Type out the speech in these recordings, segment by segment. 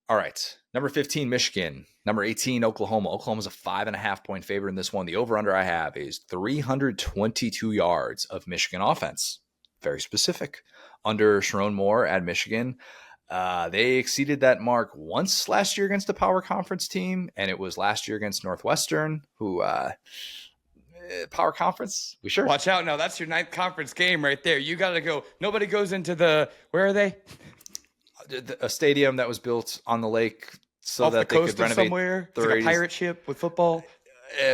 All right. Number 15, Michigan. Number 18, Oklahoma. Oklahoma's a 5.5 point favorite in this one. The over-under I have is 322 yards of Michigan offense. Very specific. Under Sharon Moore at Michigan. They exceeded that mark once last year against a power conference team, and it was last year against Northwestern, who power conference. We sure? Watch out now. That's your ninth conference game right there. You got to go. Nobody goes into where are they? A stadium that was built on the lake so Off that the they coast could renovate somewhere. It's like a pirate ship with football.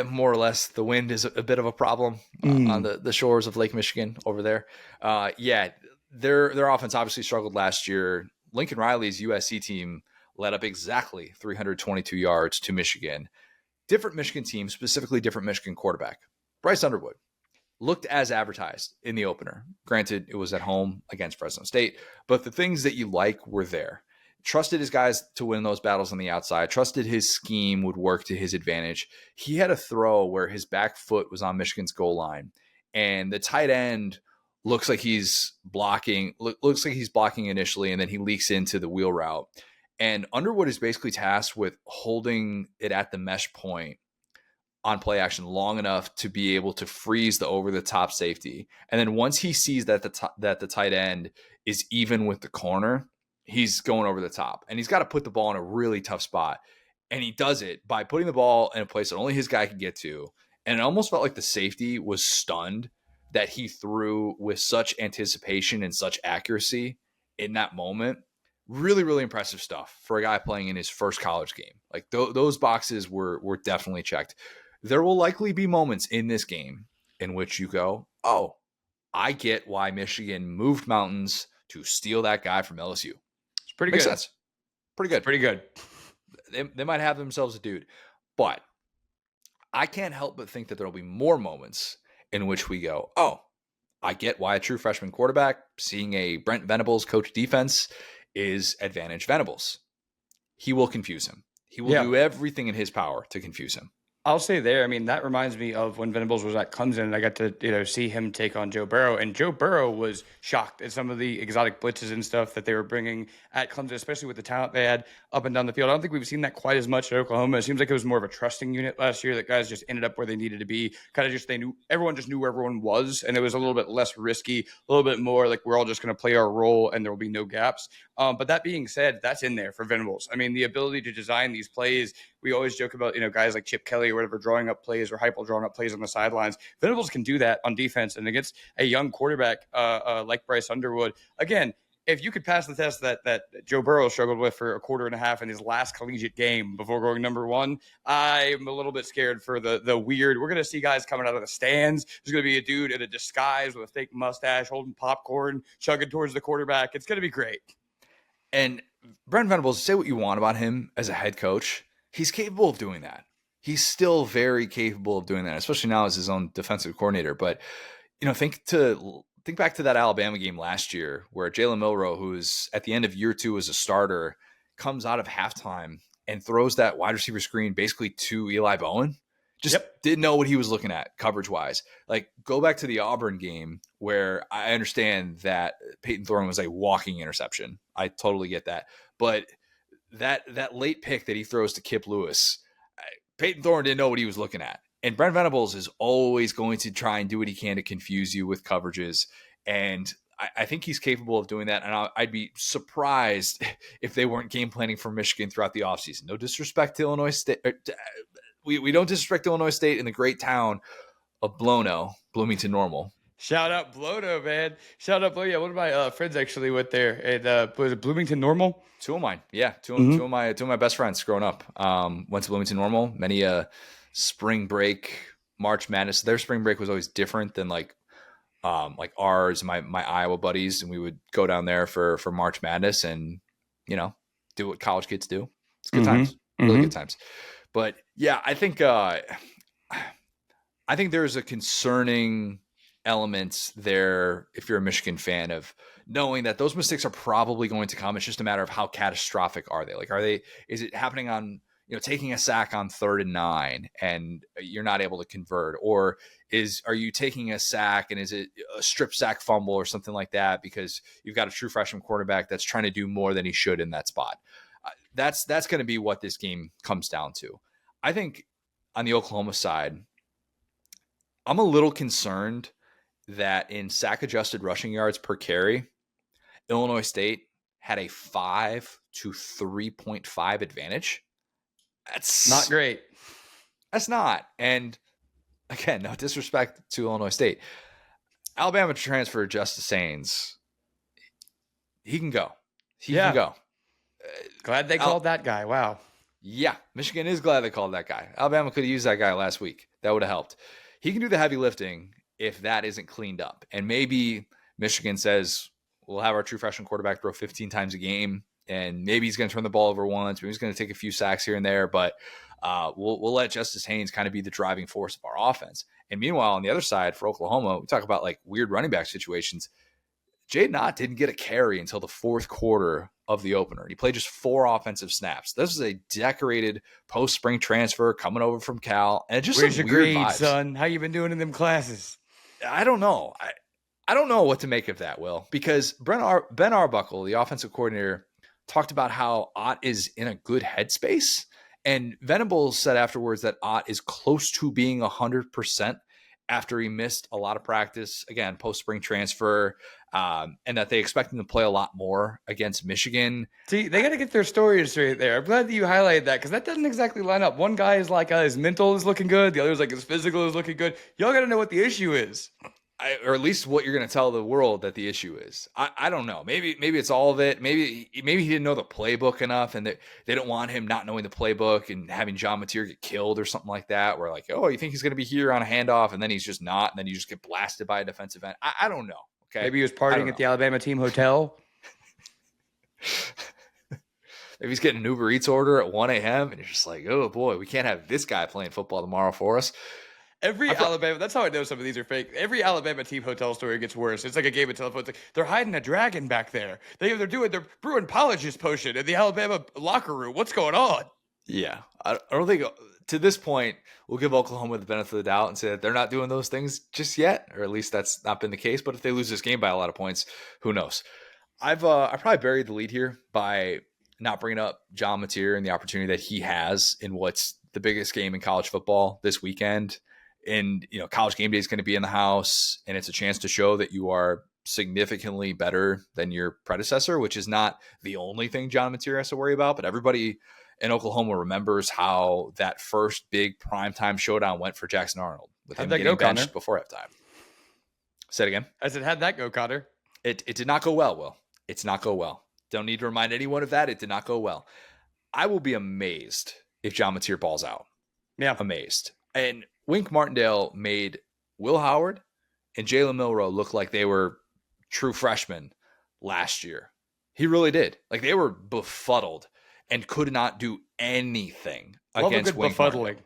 More or less. The wind is a bit of a problem on the shores of Lake Michigan over there. Yeah, their offense obviously struggled last year. Lincoln Riley's USC team led up exactly 322 yards to Michigan. Different Michigan team, specifically different Michigan quarterback. Bryce Underwood looked as advertised in the opener. Granted, it was at home against Fresno State, but the things that you like were there. Trusted his guys to win those battles on the outside, trusted his scheme would work to his advantage. He had a throw where his back foot was on Michigan's goal line, and the tight end looks like he's blocking initially, and then he leaks into the wheel route. And Underwood is basically tasked with holding it at the mesh point on play action long enough to be able to freeze the over-the-top safety. And then once he sees that the tight end is even with the corner, he's going over the top. And he's got to put the ball in a really tough spot. And he does it by putting the ball in a place that only his guy can get to. And it almost felt like the safety was stunned that he threw with such anticipation and such accuracy in that moment. Really, really impressive stuff for a guy playing in his first college game. Like those boxes were definitely checked. There will likely be moments in this game in which you go, oh, I get why Michigan moved mountains to steal that guy from LSU. It's pretty Makes good. sense. Pretty good. Pretty good. They might have themselves a dude. But I can't help but think that there will be more moments in which we go, oh, I get why a true freshman quarterback seeing a Brent Venables coach defense is advantage Venables. He will confuse him. He will do everything in his power to confuse him. I'll say there, I mean, that reminds me of when Venables was at Clemson, and I got to, see him take on Joe Burrow. And Joe Burrow was shocked at some of the exotic blitzes and stuff that they were bringing at Clemson, especially with the talent they had up and down the field. I don't think we've seen that quite as much at Oklahoma. It seems like it was more of a trusting unit last year that guys just ended up where they needed to be. Everyone just knew where everyone was, and it was a little bit less risky, a little bit more like we're all just going to play our role and there will be no gaps. But that being said, that's in there for Venables. I mean, the ability to design these plays, we always joke about, guys like Chip Kelly or whatever drawing up plays or Heupel drawing up plays on the sidelines. Venables can do that on defense, and against a young quarterback like Bryce Underwood. Again, if you could pass the test that Joe Burrow struggled with for a quarter and a half in his last collegiate game before going number one, I'm a little bit scared for the weird. We're going to see guys coming out of the stands. There's going to be a dude in a disguise with a fake mustache holding popcorn, chugging towards the quarterback. It's going to be great. And Brent Venables, say what you want about him as a head coach, he's capable of doing that. He's still very capable of doing that, especially now as his own defensive coordinator. But, think back to that Alabama game last year where Jalen Milroe, who's at the end of year 2 as a starter, comes out of halftime and throws that wide receiver screen basically to Eli Bowen. Didn't know what he was looking at coverage-wise. Like, go back to the Auburn game where I understand that Peyton Thorne was a walking interception. I totally get that. But that late pick that he throws to Kip Lewis, Peyton Thorne didn't know what he was looking at. And Brent Venables is always going to try and do what he can to confuse you with coverages. And I think he's capable of doing that. And I'd be surprised if they weren't game planning for Michigan throughout the offseason. No disrespect to Illinois State. We don't disrespect Illinois State in the great town of Bloomington Normal. Shout out Blono, man. Shout out Blono. Yeah, one of my friends actually went there. And was it Bloomington Normal? Two of mine. Yeah, two of my best friends growing up went to Bloomington Normal. Many spring break, March Madness. Their spring break was always different than like ours, my Iowa buddies, and we would go down there for March Madness and do what college kids do. It's good times, really good times. But yeah, I think there's a concerning element there if you're a Michigan fan of knowing that those mistakes are probably going to come. It's just a matter of how catastrophic are they? Like, is it happening on taking a sack on 3rd and 9 and you're not able to convert, or are you taking a sack and is it a strip sack fumble or something like that because you've got a true freshman quarterback that's trying to do more than he should in that spot? that's going to be what this game comes down to. I think on the Oklahoma side, I'm a little concerned that in sack adjusted rushing yards per carry, Illinois State had a 5 to 3.5 advantage. That's not great. That's not. And again, no disrespect to Illinois State. Alabama transfer Justice Haynes. He can go. He can go. Glad they called that guy. Wow. Yeah, Michigan is glad they called that guy. Alabama could have used that guy last week. That would have helped. He can do the heavy lifting if that isn't cleaned up. And maybe Michigan says, we'll have our true freshman quarterback throw 15 times a game, and maybe he's going to turn the ball over once. Maybe he's going to take a few sacks here and there, but we'll let Justice Haynes kind of be the driving force of our offense. And meanwhile, on the other side for Oklahoma, we talk about like weird running back situations. Jaden Ott didn't get a carry until the fourth quarter of the opener. He played just 4 offensive snaps. This is a decorated post-spring transfer coming over from Cal. And just where's some your weird grade, vibes. son? How you been doing in them classes? I don't know. I don't know what to make of that, Will, because Ben Arbuckle, the offensive coordinator, talked about how Ott is in a good headspace. And Venables said afterwards that Ott is close to being 100% after he missed a lot of practice, again, post-spring transfer, and that they expect him to play a lot more against Michigan. See, they got to get their stories straight there. I'm glad that you highlighted that because that doesn't exactly line up. One guy is like his mental is looking good. The other is like his physical is looking good. Y'all got to know what the issue is. Or at least what you're going to tell the world that the issue is. I don't know. Maybe it's all of it. Maybe he didn't know the playbook enough, and they don't want him not knowing the playbook and having John Mateer get killed or something like that. Where like, oh, you think he's going to be here on a handoff, and then he's just not, and then you just get blasted by a defensive end. I don't know. Okay, maybe he was partying at the Alabama team hotel. Maybe he's getting an Uber Eats order at 1 a.m. and you're just like, oh boy, we can't have this guy playing football tomorrow for us. Alabama, that's how I know some of these are fake. Every Alabama team hotel story gets worse. It's like a game of telephone. It's like they're hiding a dragon back there. They're brewing Polyjuice potion in the Alabama locker room. What's going on? Yeah, I don't think to this point we'll give Oklahoma the benefit of the doubt and say that they're not doing those things just yet, or at least that's not been the case. But if they lose this game by a lot of points, who knows? I probably buried the lead here by not bringing up John Mateer and the opportunity that he has in what's the biggest game in college football this weekend. And, College Game Day is going to be in the house, and it's a chance to show that you are significantly better than your predecessor, which is not the only thing John Mateer has to worry about. But everybody in Oklahoma remembers how that first big primetime showdown went for Jackson Arnold with him getting benched before halftime. Say it again. I said, how'd that go, Connor? It did not go well, Will. It did not go well. Don't need to remind anyone of that. It did not go well. I will be amazed if John Mateer balls out. Yeah. Amazed. And Wink Martindale made Will Howard and Jalen Milroe look like they were true freshmen last year. He really did. Like they were befuddled and could not do anything against Wink befuddling. Martindale.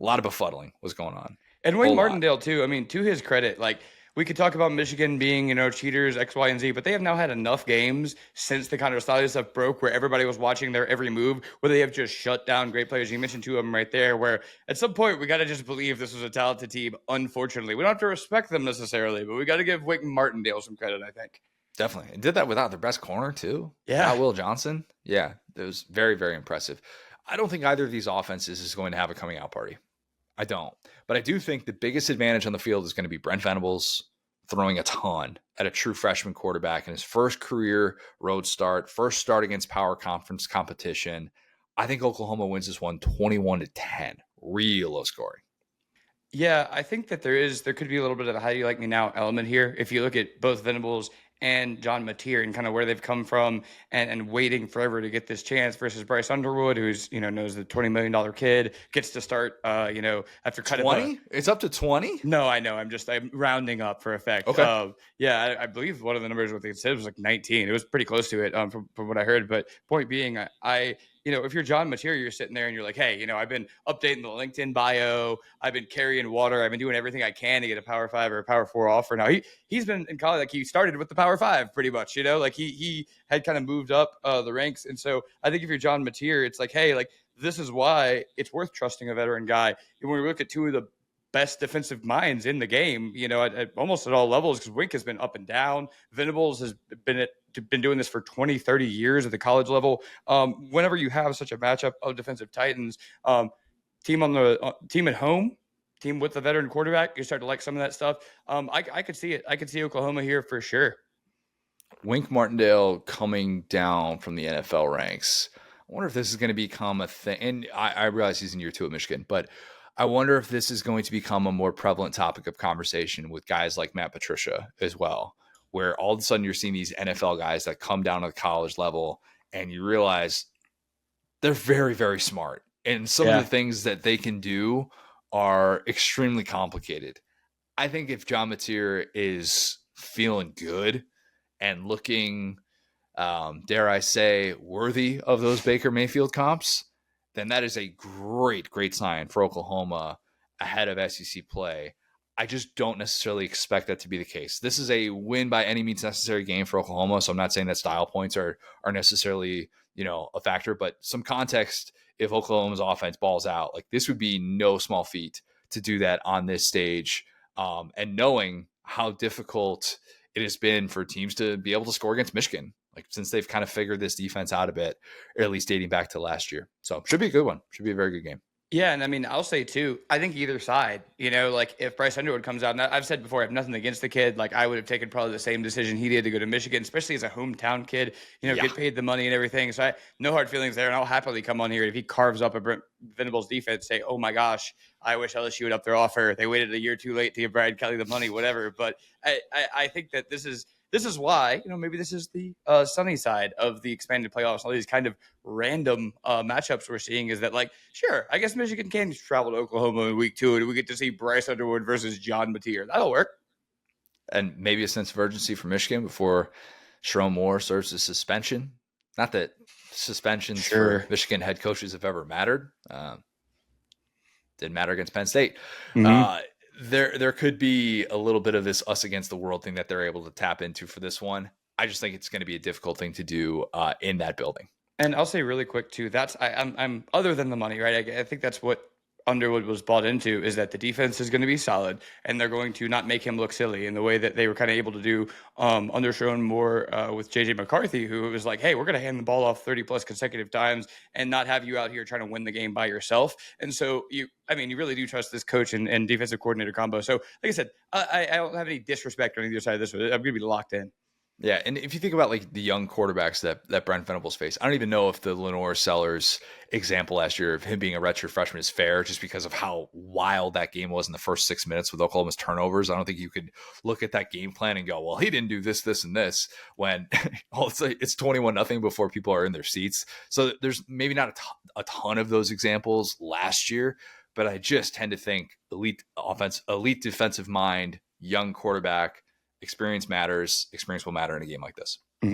A lot of befuddling was going on. And Wink Martindale too. I mean, to his credit, like we could talk about Michigan being, cheaters, X, Y, and Z, but they have now had enough games since the kind of style stuff broke where everybody was watching their every move, where they have just shut down great players. You mentioned 2 of them right there, where at some point we got to just believe this was a talented team, unfortunately. We don't have to respect them necessarily, but we got to give Wink Martindale some credit, I think. Definitely. And did that without their best corner, too. Yeah. Will Johnson. Yeah, it was very, very impressive. I don't think either of these offenses is going to have a coming out party. I don't. But I do think the biggest advantage on the field is going to be Brent Venables throwing a ton at a true freshman quarterback in his first career road start, first start against power conference competition. I think Oklahoma wins this one 21-10. Real low scoring. Yeah, I think that there could be a little bit of a how do you like me now element here. If you look at both Venables and John Mateer and kind of where they've come from and waiting forever to get this chance versus Bryce Underwood, who's, knows the $20 million kid, gets to start, after cutting 20? It's up to 20? No, I know. I'm rounding up for effect. Okay. I believe one of the numbers what they said was like 19. It was pretty close to it from what I heard. But point being, if you're John Mateer, you're sitting there and you're like, hey, I've been updating the LinkedIn bio. I've been carrying water. I've been doing everything I can to get a Power 5 or a Power 4 offer. Now, he's been in college. Like, he started with the Power 5 pretty much, like he had kind of moved up the ranks. And so I think if you're John Mateer, it's like, hey, like, this is why it's worth trusting a veteran guy. And when we look at 2 of the best defensive minds in the game, at almost at all levels, because Wink has been up and down. Venables has been doing this for 20, 30 years at the college level. Whenever you have such a matchup of defensive titans, team on the team at home, team with the veteran quarterback, you start to like some of that stuff. I could see it. I could see Oklahoma here for sure. Wink Martindale coming down from the NFL ranks. I wonder if this is going to become a thing. And I realize he's in year 2 at Michigan, but I wonder if this is going to become a more prevalent topic of conversation with guys like Matt Patricia as well, where all of a sudden you're seeing these NFL guys that come down to the college level and you realize they're very, very smart. And some of the things that they can do are extremely complicated. I think if John Mateer is feeling good and looking, dare I say, worthy of those Baker Mayfield comps, then that is a great, great sign for Oklahoma ahead of SEC play. I just don't necessarily expect that to be the case. This is a win by any means necessary game for Oklahoma, so I'm not saying that style points are necessarily, a factor, but some context, if Oklahoma's offense balls out, like this would be no small feat to do that on this stage, and knowing how difficult it has been for teams to be able to score against Michigan, like since they've kind of figured this defense out a bit, or at least dating back to last year. So should be a good one. Should be a very good game. Yeah, and I mean, I'll say too, I think either side, like if Bryce Underwood comes out, and I've said before, I have nothing against the kid. Like I would have taken probably the same decision he did to go to Michigan, especially as a hometown kid, get paid the money and everything. So no hard feelings there. And I'll happily come on here if he carves up a Venables defense, say, oh my gosh, I wish LSU would up their offer. They waited a year too late to give Brad Kelly the money, whatever. But I think that this is why, maybe this is the sunny side of the expanded playoffs. All these kind of random matchups we're seeing is that, like, sure, I guess Michigan can travel to Oklahoma in week 2, and we get to see Bryce Underwood versus John Mateer. That'll work. And maybe a sense of urgency for Michigan before Sherrone Moore serves a suspension. Not that suspensions for Michigan head coaches have ever mattered. Didn't matter against Penn State. Mm-hmm. There could be a little bit of this us against the world thing that they're able to tap into for this one. I just think it's going to be a difficult thing to do in that building. And I'll say really quick too, I'm other than the money, right? I think that's what Underwood was bought into, is that the defense is going to be solid and they're going to not make him look silly in the way that they were kind of able to do under Sherrone Moore with JJ McCarthy, who was like, hey, we're going to hand the ball off 30 plus consecutive times and not have you out here trying to win the game by yourself. And so you really do trust this coach and defensive coordinator combo. So like I said, I don't have any disrespect on either side of this. I'm going to be locked in. Yeah, and if you think about like the young quarterbacks that Brent Venables faced, I don't even know if the Lenore Sellers example last year of him being a redshirt freshman is fair, just because of how wild that game was in the first 6 minutes with Oklahoma's turnovers. I don't think you could look at that game plan and go, well, he didn't do this, this, and this, when it's 21-0 before people are in their seats. So there's maybe not a ton of those examples last year, but I just tend to think elite offense, elite defensive mind, young quarterback. Experience matters. Experience will matter in a game like this.